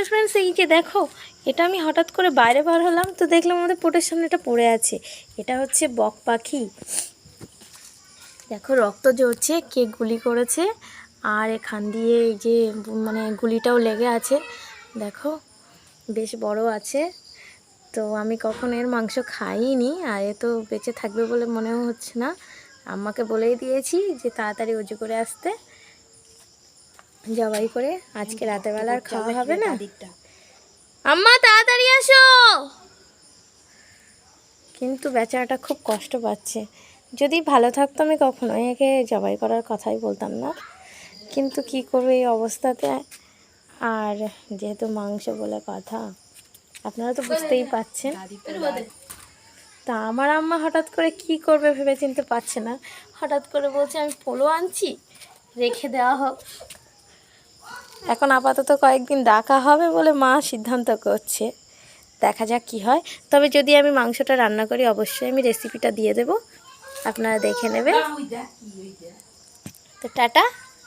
Hello friends, এই যে দেখো, এটা আমি হঠাৎ করে বাইরে বার হলাম তো দেখলাম আমাদের পোটের সামনে এটা পড়ে আছে। এটা হচ্ছে বক পাখি। দেখো রক্ত ঝরছে, কে গুলি করেছে, আর এখান দিয়ে এই যে মানে গুলিটাও লেগে আছে। দেখো বেশ বড় আছে। তো আমি কখন এর মাংস খাইনি, আর এ তো বেঁচে থাকবে বলে মনেও হচ্ছে না। আম্মাকে বলেই দিয়েছি যে তাড়াতাড়ি উজু করে আসতে, জবাই করে আজকে রাতের বেলা আর খাওয়া হবে না। আম্মা তাড়াতাড়ি আসো। কিন্তু বেচারাটা খুব কষ্ট পাচ্ছে। যদি ভালো থাকতো আমি কখনোই একে জবাই করার কথাই বলতাম না, কিন্তু কি করবে এই অবস্থাতে। আর যেহেতু মাংস বলে কথা, আপনারা তো বুঝতেই পাচ্ছেন। তা আমার আম্মা হঠাৎ করে কি করবে ভেবে চিনতে পারছে না। হঠাৎ করে বলছে আমি পোলো আনছি, রেখে দেওয়া হোক। এখন আপাতত কয়েকদিন রাখা হবে বলে মা সিদ্ধান্ত করছে, দেখা যাক কি হয়। তবে যদি আমি মাংসটা রান্না করি অবশ্যই আমি রেসিপিটা দিয়ে দেব, আপনারা দেখে নেবেন। তো টাটা।